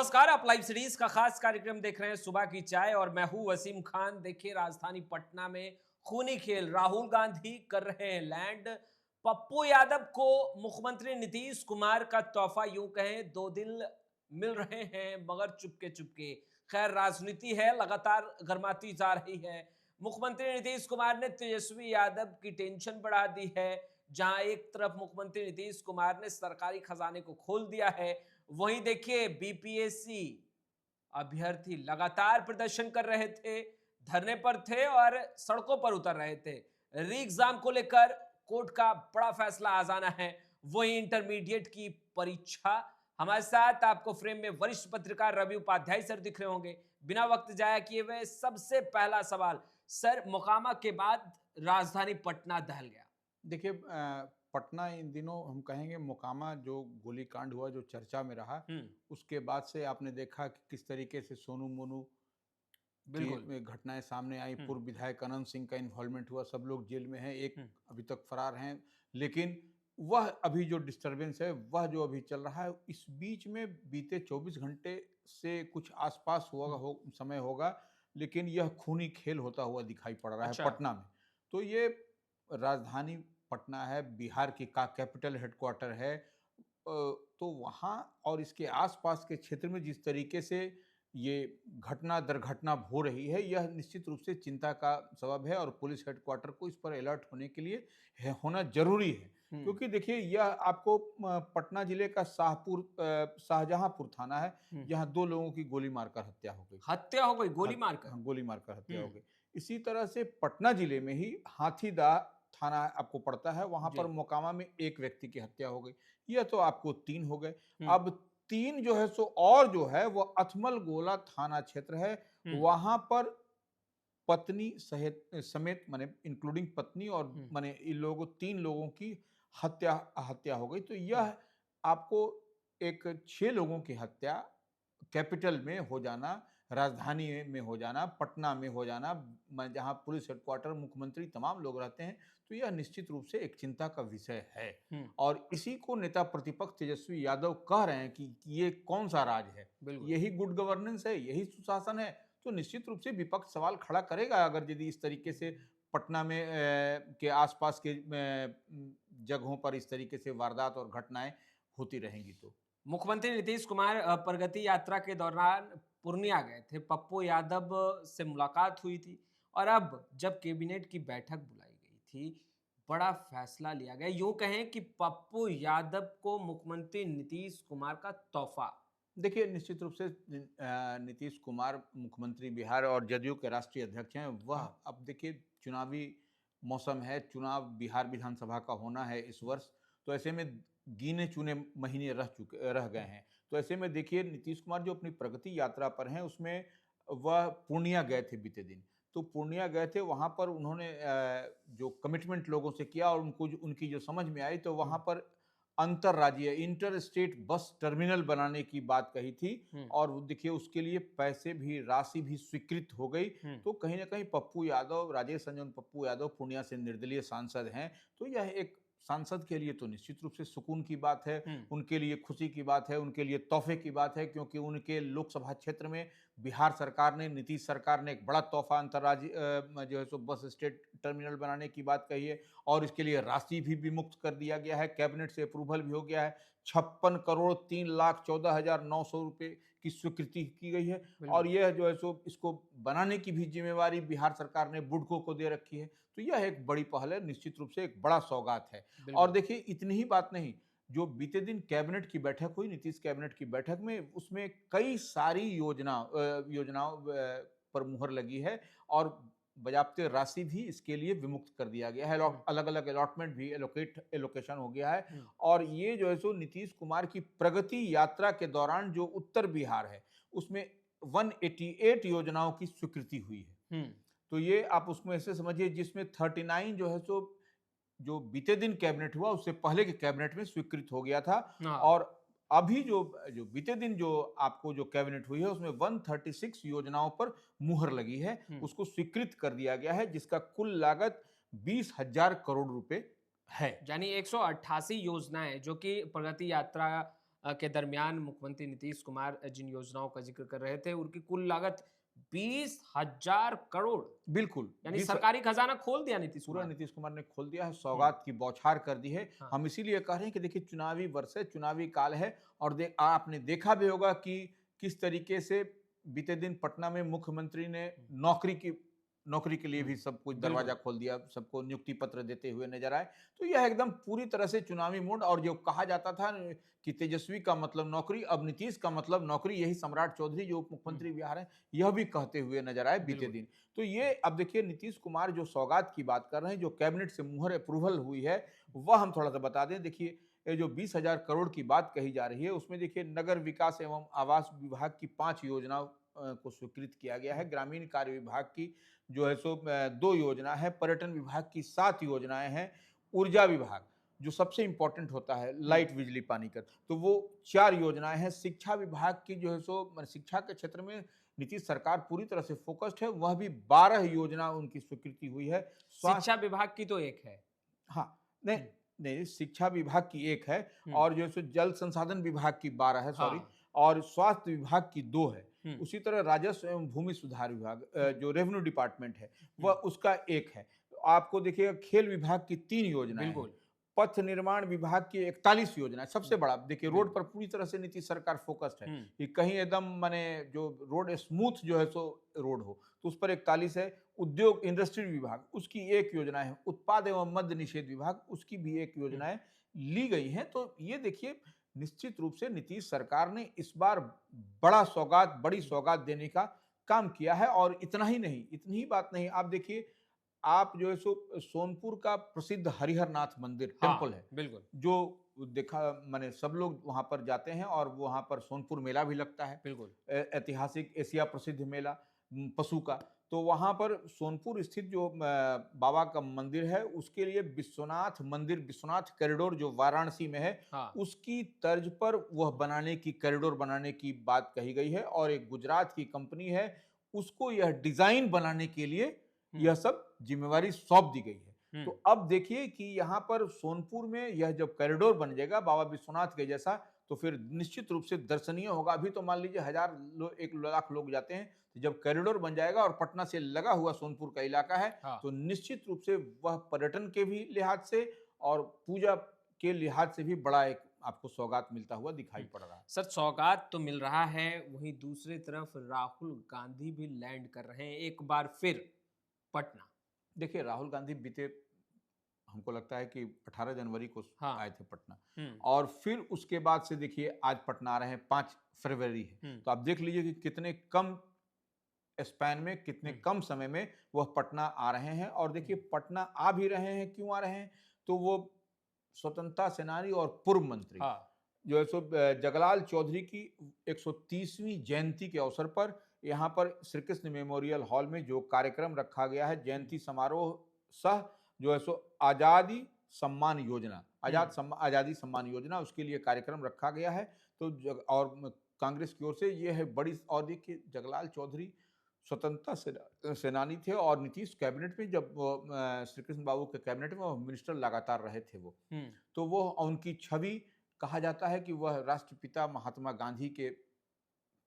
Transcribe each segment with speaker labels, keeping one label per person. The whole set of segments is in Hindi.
Speaker 1: नमस्कार, आप लाइव सीरीज का खास कार्यक्रम देख रहे हैं सुबह की चाय और मैं हूं वसीम खान। देखिए, राजधानी पटना में खूनी खेल राहुल गांधी कर रहे हैं लैंड। पप्पू यादव को मुख्यमंत्री नीतीश कुमार का तोहफा, यूं कहें, 2 दिन मिल रहे हैं मगर चुपके चुपके। खैर, राजनीति है, लगातार गर्माती जा रही है। मुख्यमंत्री नीतीश कुमार ने तेजस्वी यादव की टेंशन बढ़ा दी है। जहां एक तरफ मुख्यमंत्री नीतीश कुमार ने सरकारी खजाने को खोल दिया है, वहीं देखिए बीपीएससी अभ्यर्थी लगातार प्रदर्शन कर रहे थे, धरने पर थे और सड़कों पर उतर रहे थे। री एग्जाम को लेकर कोर्ट का बड़ा फैसला आ जाना है। वहीं इंटरमीडिएट की परीक्षा। हमारे साथ आपको फ्रेम में वरिष्ठ पत्रकार रवि उपाध्याय सर दिख रहे होंगे। बिना वक्त जाया किए हुए सबसे पहला सवाल सर, मोकामा के बाद राजधानी पटना दहल गया।
Speaker 2: देखिए पटना इन दिनों हम कहेंगे मोकामा जो गोलीकांड हुआ जो चर्चा में रहा।
Speaker 1: हम्म।
Speaker 2: उसके बाद से आपने देखा कि किस तरीके से सोनू मोनू
Speaker 1: बिल्कुल।
Speaker 2: की घटनाएं सामने आई।
Speaker 1: हम्म।
Speaker 2: पूर्व विधायक अनंत सिंह का इन्वॉल्वमेंट हुआ, सब लोग जेल में हैं, एक
Speaker 1: हम्म।
Speaker 2: अभी तक फरार हैं। लेकिन वह अभी जो डिस्टरबेंस है वह जो अभी चल रहा है, इस बीच में बीते 24 घंटे से कुछ आसपास हुआ समय होगा, लेकिन यह खूनी खेल होता हुआ दिखाई पड़ रहा है
Speaker 1: अच्छा।
Speaker 2: पटना में। तो ये राजधानी पटना है, बिहार की का कैपिटल हेडक्वार्टर है। तो वहाँ और इसके आसपास के क्षेत्र में जिस तरीके से ये घटना दर घटना हो रही है, यह निश्चित रूप से चिंता का सबब है और पुलिस हेडक्वार्टर को इस पर अलर्ट होने के लिए होना जरूरी है।
Speaker 1: हम्म।
Speaker 2: क्योंकि देखिए, यह आपको पटना जिले का शाहजहांपुर थाना है,
Speaker 1: हम्म।
Speaker 2: जहां 2 लोगों की गोली मारकर हत्या हो गई।
Speaker 1: हत्या हो गई गोली मारकर।
Speaker 2: हाँ, गोली मारकर हत्या हो
Speaker 1: हम्म।
Speaker 2: गई। इसी तरह से पटना जिले में ही हाथीदह थाना आपको पड़ता है, वहां
Speaker 1: जी।
Speaker 2: पर मोकामा में एक व्यक्ति की हत्या हो गई। यह तो आपको 3 हो गए।
Speaker 1: हम्म।
Speaker 2: अब 3 जो है सो और जो है वो अथमल गोला थाना क्षेत्र है।
Speaker 1: हम्म।
Speaker 2: वहां पर पत्नी सहित समेत माने इंक्लूडिंग पत्नी और
Speaker 1: हम्म।
Speaker 2: माने इन लोगों 3 लोगों की हत्या हत्या हो गई। तो
Speaker 1: हम्म।
Speaker 2: यह आपको एक 6 लोगों की हत्या कैपिटल में हो जाना, राजधानी में हो जाना, पटना में हो जाना, जहां पुलिस हेडक्वार्टर, मुख्यमंत्री, तमाम लोग रहते हैं, तो यह निश्चित रूप से एक चिंता का विषय है।
Speaker 1: हम्म।
Speaker 2: और इसी को नेता प्रतिपक्ष तेजस्वी यादव कह रहे हैं कि ये कौन सा राज है,
Speaker 1: बिल्कुल।
Speaker 2: यही गुड गवर्नेंस है, यही सुशासन है। तो निश्चित रूप से विपक्ष सवाल खड़ा करेगा अगर यदि इस तरीके से पटना में के आसपास के जगहों पर इस तरीके से वारदात और घटनाएं होती रहेंगी तो।
Speaker 1: मुख्यमंत्री नीतीश कुमार प्रगति यात्रा के दौरान पूर्णिया गए थे। पप्पू यादव से मुलाकात हुई थी और अब जब कैबिनेट की बैठक बुलाई गई थी, बड़ा फैसला लिया गया। यूं कहें कि पप्पू यादव को मुख्यमंत्री नीतीश कुमार का तोहफा।
Speaker 2: देखिए, निश्चित रूप से नीतीश कुमार मुख्यमंत्री बिहार और जदयू के राष्ट्रीय अध्यक्ष हैं। वह अब देखिए, चुनावी मौसम है, चुनाव बिहार विधानसभा का होना है इस वर्ष। तो ऐसे में गिने चुने महीने रह गए हैं। तो ऐसे में देखिए, नीतीश कुमार जो अपनी प्रगति यात्रा पर हैं उसमें वह पूर्णिया गए थे बीते दिन। तो पूर्णिया गए थे, वहाँ पर उन्होंने जो कमिटमेंट लोगों से किया और उनकी जो समझ में आई, तो वहाँ पर अंतरराज्यीय इंटर स्टेट बस टर्मिनल बनाने की बात कही थी।
Speaker 1: हम्म।
Speaker 2: और देखिए, उसके लिए पैसे भी, राशि भी स्वीकृत हो गई।
Speaker 1: हम्म।
Speaker 2: तो कहीं ना कहीं पप्पू यादव, राजेश रंजन पप्पू यादव पूर्णिया से निर्दलीय सांसद हैं। तो यह एक सांसद के लिए तो निश्चित रूप से सुकून की बात है,
Speaker 1: हम्म।
Speaker 2: उनके लिए खुशी की बात है, उनके लिए तोहफे की बात है, क्योंकि उनके लोकसभा क्षेत्र में बिहार सरकार ने, नीतीश सरकार ने एक बड़ा तोहफा अंतर्राज्यीय जो है सो बस स्टेट टर्मिनल बनाने की बात कही है। और इसके लिए राशि भी विमुक्त कर दिया गया है, कैबिनेट से अप्रूवल भी हो गया है। 56 करोड़ 3 लाख 14,900 रुपए की स्वीकृति की गई है। और
Speaker 1: बिल्कुल।
Speaker 2: यह जो है सो इसको बनाने की भी जिम्मेवारी बिहार सरकार ने बुडको को दे रखी है। तो यह एक बड़ी पहल है, निश्चित रूप से एक बड़ा सौगात है। और
Speaker 1: बिल्कुल।
Speaker 2: देखिए, इतनी ही बात नहीं, जो बीते दिन कैबिनेट की बैठक हुई, नीतीश कैबिनेट की बैठक में, उसमें कई सारी योजनाओं पर मुहर लगी है और बजाप्ते राशि भी इसके लिए विमुक्त कर दिया गया है।
Speaker 1: हम्म।
Speaker 2: अलग अलग अलॉटमेंट भी एलोकेशन हो गया है।
Speaker 1: हम्म।
Speaker 2: और ये जो है सो नीतीश कुमार की प्रगति यात्रा के दौरान जो उत्तर बिहार है, उसमें 188 योजनाओं की स्वीकृति हुई है।
Speaker 1: हम्म।
Speaker 2: तो ये आप उसमें ऐसे समझिए, जिसमें 39 जो है सो जो बीते दिन कैबिनेट हुआ उससे पहले के कैबिनेट में स्वीकृत हो गया था।
Speaker 1: हाँ।
Speaker 2: और अभी जो जो बीते दिन जो आपको जो कैबिनेट हुई है उसमें 136 योजनाओं पर मुहर लगी है,
Speaker 1: हम्म।
Speaker 2: उसको स्वीकृत कर दिया गया है, जिसका कुल लागत 20,000 करोड़ रुपए है।
Speaker 1: यानी 188 योजनाएं जो कि प्रगति यात्रा के दरमियान मुख्यमंत्री नीतीश कुमार जिन योजनाओं का जिक्र कर रहे थे उनकी कुल लागत 20,000 करोड़,
Speaker 2: बिल्कुल,
Speaker 1: यानी
Speaker 2: 20
Speaker 1: सरकारी खजाना खोल दिया नीतीश
Speaker 2: पूरा
Speaker 1: कुमार ने।
Speaker 2: नीतीश कुमार ने खोल दिया है, सौगात की बौछार कर दी है।
Speaker 1: हाँ,
Speaker 2: हम इसीलिए कह रहे हैं कि देखिए चुनावी वर्ष है, चुनावी काल है और आपने देखा भी होगा कि किस तरीके से बीते दिन पटना में मुख्यमंत्री ने नौकरी के लिए भी सब कुछ
Speaker 1: बिल्कुल।
Speaker 2: दरवाजा खोल दिया, सबको नियुक्ति पत्र देते हुए नजर आए। तो यह एकदम पूरी तरह से चुनावी मूड, और जो कहा जाता था कि तेजस्वी का मतलब नौकरी, अब नीतीश का मतलब नौकरी, यही सम्राट चौधरी जो उप
Speaker 1: हुँ,
Speaker 2: मुख्यमंत्री बिहार हैं, यह भी कहते हुए नजर आए बीते
Speaker 1: बिल्कुल।
Speaker 2: दिन। तो ये अब देखिए नीतीश कुमार जो सौगात की बात कर रहे हैं, जो कैबिनेट से मुहर अप्रूवल हुई है, वह हम थोड़ा सा बता दें। देखिए ये जो 20,000 करोड़ की बात कही जा रही है, उसमें देखिए नगर विकास एवं आवास विभाग की 5 योजनाओं को स्वीकृत किया गया है। ग्रामीण कार्य विभाग की जो है सो 2 योजना है, पर्यटन विभाग की 7 योजनाएं हैं, ऊर्जा विभाग जो सबसे इंपॉर्टेंट होता है
Speaker 1: हुँ,
Speaker 2: लाइट बिजली पानी का, तो वो 4 योजनाएं हैं। शिक्षा विभाग की जो है सो शिक्षा के क्षेत्र में नीतीश सरकार पूरी तरह से फोकस्ड है, वह भी 12 योजना उनकी स्वीकृति हुई है।
Speaker 1: शिक्षा
Speaker 2: स्वास्थ्य
Speaker 1: विभाग की तो एक है।
Speaker 2: हाँ, नहीं,
Speaker 1: हुँ,
Speaker 2: नहीं, शिक्षा विभाग की एक है
Speaker 1: हुँ,
Speaker 2: और जो है सो जल संसाधन विभाग की 12 है, सॉरी,
Speaker 1: हाँ,
Speaker 2: और स्वास्थ्य विभाग की 2 है।
Speaker 1: हुँ,
Speaker 2: उसी तरह राजस्व एवं भूमि सुधार विभाग
Speaker 1: हुँ,
Speaker 2: जो रेवेन्यू डिपार्टमेंट है, वह
Speaker 1: हुँ,
Speaker 2: उसका 1 है। आपको देखिए खेल विभाग की 3 योजनाएँ हैं।
Speaker 1: बिल्कुल।
Speaker 2: पथ निर्माण विभाग की 41 योजनाएँ, सबसे
Speaker 1: हुँ,
Speaker 2: बड़ा देखिए रोड
Speaker 1: बिल्कुल।
Speaker 2: पर पूरी तरह से नीतीश सरकार फोकस्ड है
Speaker 1: हुँ,
Speaker 2: कि कहीं एकदम माने जो रोड स्मूथ जो है सो रोड हो, तो उस पर 41 है। उद्योग इंडस्ट्री विभाग उसकी 1 योजना है। उत्पाद एवं मद्य निषेध विभाग उसकी भी 1
Speaker 1: हुँ,
Speaker 2: योजनाएँ ली गई हैं। तो ये देखिए निश्चित रूप से नीतीश सरकार ने इस बार बड़ी
Speaker 1: हुँ,
Speaker 2: सौगात देने का काम किया है। और इतना ही नहीं, इतनी ही बात नहीं, आप देखिए, आप जो है सो सोनपुर का प्रसिद्ध हरिहर नाथ मंदिर टेम्पल
Speaker 1: हाँ,
Speaker 2: है,
Speaker 1: बिल्कुल,
Speaker 2: जो देखा माने सब लोग वहाँ पर जाते हैं और वहाँ पर सोनपुर मेला भी लगता है।
Speaker 1: बिल्कुल।
Speaker 2: ऐतिहासिक एशिया प्रसिद्ध मेला पशु का। तो वहाँ पर सोनपुर स्थित जो बाबा का मंदिर है, उसके लिए विश्वनाथ मंदिर, विश्वनाथ कॉरिडोर जो वाराणसी में है,
Speaker 1: हाँ,
Speaker 2: उसकी तर्ज पर वह बनाने की, कॉरिडोर बनाने की बात कही गई है और एक गुजरात की कंपनी है, उसको यह डिज़ाइन बनाने के लिए
Speaker 1: हुँ,
Speaker 2: यह सब ज़िम्मेवारी सौंप दी गई है।
Speaker 1: हुँ,
Speaker 2: तो अब देखिए कि यहाँ पर सोनपुर में यह जब कॉरिडोर बन जाएगा बाबा विश्वनाथ के जैसा, तो फिर निश्चित रूप से दर्शनीय होगा। अभी तो मान लीजिए 1 लाख लोग जाते हैं, तो जब कॉरिडोर बन जाएगा और पटना से लगा हुआ सोनपुर का इलाका है,
Speaker 1: हाँ।
Speaker 2: तो निश्चित रूप से वह पर्यटन के भी लिहाज से और पूजा के लिहाज से भी बड़ा एक आपको सौगात मिलता हुआ दिखाई
Speaker 1: हुँ।
Speaker 2: पड़ रहा है।
Speaker 1: सर सौगात तो मिल रहा है, वहीं दूसरी तरफ राहुल गांधी भी लैंड कर रहे हैं एक बार फिर पटना।
Speaker 2: देखिए राहुल गांधी बीते, हमको लगता है कि 18 जनवरी को
Speaker 1: हाँ।
Speaker 2: आए थे पटना,
Speaker 1: हुँ,
Speaker 2: और फिर उसके बाद से देखिए आज पटना आ रहे हैं, 5 फरवरी है।
Speaker 1: हुँ,
Speaker 2: तो आप देख लीजिए कि कितने कम स्पैन में, कितने
Speaker 1: हुँ,
Speaker 2: कम समय में वह पटना आ रहे हैं। और देखिए
Speaker 1: हुँ,
Speaker 2: पटना आ भी रहे हैं, क्यों आ रहे हैं? तो वो स्वतंत्रता सेनानी और पूर्व मंत्री
Speaker 1: हाँ।
Speaker 2: जो है सो जगलाल चौधरी की 130वीं जयंती के अवसर पर यहाँ पर श्री कृष्ण मेमोरियल हॉल में जो कार्यक्रम रखा गया है,
Speaker 1: हुँ,
Speaker 2: जयंती समारोह सह जो है सो आज़ादी सम्मान योजना,
Speaker 1: हुँ,
Speaker 2: आज़ादी सम्मान योजना, उसके लिए कार्यक्रम रखा गया है। तो कांग्रेस की ओर से ये है बड़ी, और देखिए जगलाल चौधरी स्वतंत्रता सेनानी थे और नीतीश कैबिनेट में, जब श्री कृष्ण बाबू के कैबिनेट में वो मिनिस्टर लगातार रहे थे वो।
Speaker 1: हुँ,
Speaker 2: तो वो उनकी छवि, कहा जाता है कि वह राष्ट्रपिता महात्मा गांधी के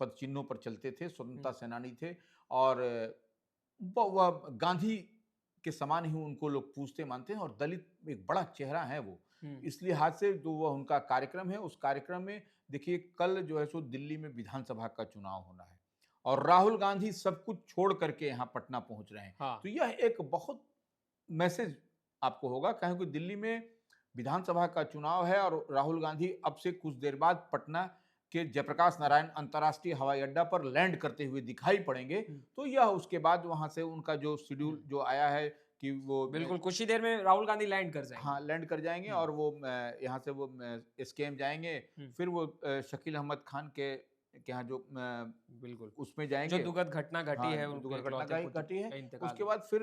Speaker 2: पद चिन्हों पर चलते थे,
Speaker 1: हुँ,
Speaker 2: स्वतंत्रता सेनानी थे और वह गांधी के समान ही उनको लोग पूजते मानते हैं और दलित एक बड़ा चेहरा है वो।
Speaker 1: हुँ,
Speaker 2: इस लिहाज से जो वह उनका कार्यक्रम है, उस कार्यक्रम में देखिए कल जो है सो दिल्ली में विधानसभा का चुनाव होना है और राहुल गांधी सब कुछ छोड़ करके यहाँ पटना पहुंच रहे हैं।
Speaker 1: हाँ।
Speaker 2: तो यह एक बहुत मैसेज आपको होगा, क्योंकि दिल्ली में विधानसभा का चुनाव है और राहुल गांधी अब से कुछ देर बाद पटना के जयप्रकाश
Speaker 1: हुँ,
Speaker 2: नारायण अंतर्राष्ट्रीय हवाई अड्डा पर लैंड करते हुए दिखाई पड़ेंगे।
Speaker 1: हुँ,
Speaker 2: तो यह उसके बाद वहां से उनका जो शेड्यूल
Speaker 1: हुँ।
Speaker 2: जो आया है कि वो
Speaker 1: बिल्कुल, कुछ ही देर में राहुल गांधी लैंड कर
Speaker 2: हाँ,
Speaker 1: जाएँगे।
Speaker 2: लैंड कर जाएंगे
Speaker 1: हुँ,
Speaker 2: और वो यहाँ से वो एसकेएम जाएंगे।
Speaker 1: हुँ,
Speaker 2: फिर वो शकील अहमद खान के यहाँ जो
Speaker 1: बिल्कुल।
Speaker 2: उसमें
Speaker 1: जो
Speaker 2: जाएंगे।
Speaker 1: दुखद घटना घटी
Speaker 2: हाँ,
Speaker 1: है,
Speaker 2: जो
Speaker 1: उनके
Speaker 2: दुर्घटना
Speaker 1: इकलौते पुत्र
Speaker 2: घटी है,
Speaker 1: का इंतकाल
Speaker 2: उसके
Speaker 1: हुआ।
Speaker 2: बाद फिर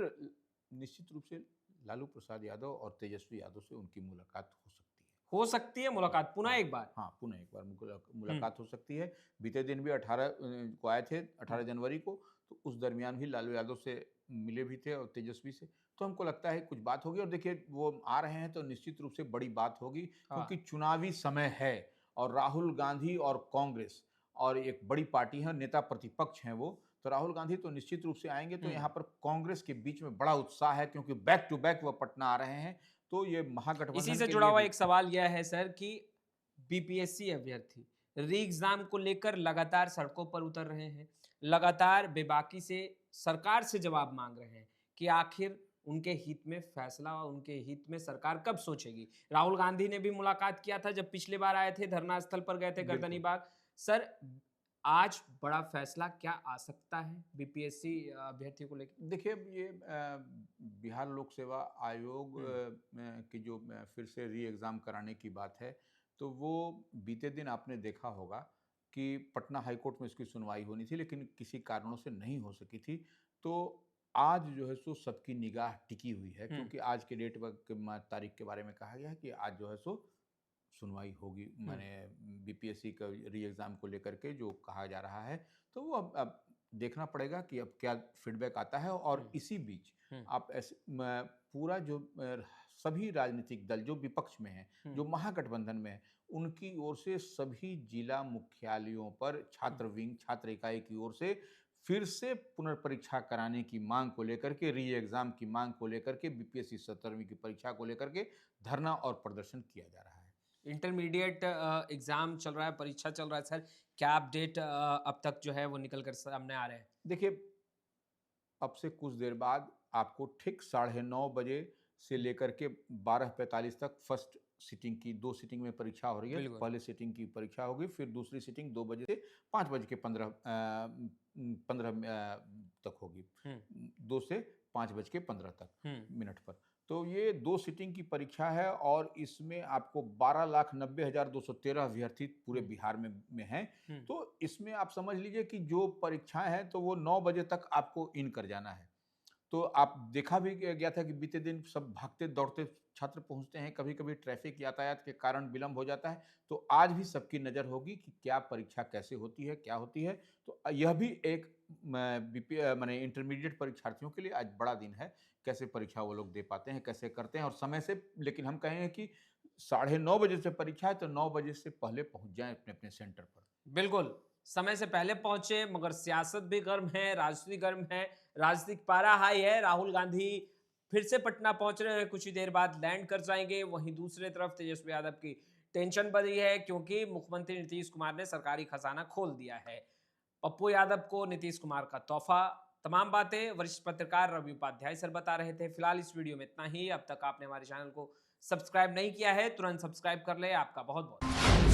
Speaker 2: निश्चित रूप से लालू प्रसाद यादव और तेजस्वी यादव से उनकी मुलाकात हो सकती है।
Speaker 1: हो सकती है मुलाकात पुनः
Speaker 2: हाँ,
Speaker 1: एक बार।
Speaker 2: हाँ, पुनः एक बार
Speaker 1: हुँ,
Speaker 2: मुलाकात हो सकती है। बीते दिन भी 18 को आए थे,
Speaker 1: हुँ,
Speaker 2: 18 जनवरी को, तो उस दरमियान भी लालू यादव से मिले भी थे और तेजस्वी से। तो हमको लगता है कुछ बात होगी और देखिए वो आ रहे हैं तो निश्चित रूप से बड़ी बात होगी,
Speaker 1: हाँ,
Speaker 2: क्योंकि चुनावी समय है और राहुल गांधी और कांग्रेस और एक बड़ी पार्टी है, नेता प्रतिपक्ष हैं वो, तो राहुल गांधी तो निश्चित रूप से आएंगे। तो यहाँ पर कांग्रेस के बीच में बड़ा उत्साह है क्योंकि बैक टू बैक वो पटना आ रहे हैं। तो ये
Speaker 1: इसी
Speaker 2: महागठबंधन
Speaker 1: से
Speaker 2: के
Speaker 1: जुड़ा
Speaker 2: लिए
Speaker 1: हुआ
Speaker 2: भी
Speaker 1: एक सवाल यह है सर कि बीपीएससी अभ्यर्थी री एग्जाम को लेकर लगातार सड़कों पर उतर रहे हैं, लगातार बेबाकी से सरकार से जवाब मांग रहे हैं कि आखिर उनके हित में फैसला और उनके हित में सरकार कब सोचेगी। राहुल गांधी ने भी मुलाकात किया था जब पिछली बार आए थे, धरना स्थल पर गए थे गर्दनी
Speaker 2: बिल्कुल।
Speaker 1: बाग। सर, आज बड़ा फैसला क्या आ सकता है बीपीएससी अभ्यर्थी को लेकर?
Speaker 2: देखिए, अब ये बिहार लोक सेवा आयोग की जो फिर से री एग्ज़ाम कराने की बात है, तो वो बीते दिन आपने देखा होगा कि पटना हाई कोर्ट में इसकी सुनवाई होनी थी, लेकिन किसी कारणों से नहीं हो सकी थी। तो आज जो है सो सबकी निगाह टिकी हुई है, क्योंकि आज के डेट तारीख के बारे में कहा गया है कि आज जो है सो सुनवाई होगी, माने बीपीएससी का री एग्ज़ाम को लेकर के जो कहा जा रहा है। तो वो अब देखना पड़ेगा कि अब क्या फीडबैक आता है। और इसी बीच आप ऐसे पूरा जो सभी राजनीतिक दल जो विपक्ष में हैं, जो महागठबंधन में हैं, उनकी ओर से सभी जिला मुख्यालयों पर छात्र विंग, छात्र इकाई की ओर से फिर से पुनर्परीक्षा कराने की मांग को लेकर के, री एग्ज़ाम की मांग को लेकर के, बीपीएससी 17वीं की परीक्षा को लेकर के धरना और प्रदर्शन किया जा रहा है।
Speaker 1: इंटरमीडिएट एग्जाम चल रहा है, परीक्षा चल रहा है सर, क्या अपडेट अब तक जो है वो निकल कर सामने आ रहे हैं?
Speaker 2: देखिए, अब से कुछ देर बाद आपको ठीक 9:30 बजे से लेकर के 12:45 तक फर्स्ट सिटिंग की 2 सिटिंग में परीक्षा हो रही है।
Speaker 1: बिल्कुल।
Speaker 2: पहले सिटिंग की परीक्षा होगी, फिर दूसरी सिटिंग 2 बजे से 5 बज के 15 तक होगी। 2 से 5 बज के 15 तक मिनट पर। तो ये 2 सिटिंग की परीक्षा है और इसमें आपको 12,90,213 अभ्यर्थी पूरे बिहार में हैं। तो इसमें आप समझ लीजिए कि जो परीक्षाएं हैं तो वो 9 बजे तक आपको इन कर जाना है। तो आप देखा भी गया था कि बीते दिन सब भागते दौड़ते छात्र पहुंचते हैं, कभी-कभी ट्रैफिक यातायात के कारण विलंब हो जाता है। तो आज भी सबकी नज़र होगी कि क्या परीक्षा कैसे होती है, क्या होती है। तो यह भी एक माने इंटरमीडिएट परीक्षार्थियों के लिए आज बड़ा दिन है। कैसे परीक्षा वो लोग दे पाते हैं, कैसे करते हैं और समय से। लेकिन हम कहेंगे कि 9:30 बजे से परीक्षा है, तो 9 बजे से पहले पहुंच जाएँ अपने-अपने सेंटर पर।
Speaker 1: बिल्कुल, समय से पहले पहुंचे, मगर सियासत भी गर्म है, राजनीति गर्म है, राजनीतिक पारा हाई है। राहुल गांधी फिर से पटना पहुंच रहे हैं, कुछ ही देर बाद लैंड कर जाएंगे। वहीं दूसरी तरफ तेजस्वी यादव की टेंशन बढ़ी है क्योंकि मुख्यमंत्री नीतीश कुमार ने सरकारी खजाना खोल दिया है। पप्पू यादव को नीतीश कुमार का तोहफा। तमाम बातें वरिष्ठ पत्रकार रवि उपाध्याय सर बता रहे थे। फिलहाल इस वीडियो में इतना ही। अब तक आपने हमारे चैनल को सब्सक्राइब नहीं किया है, तुरंत सब्सक्राइब कर ले। आपका बहुत बहुत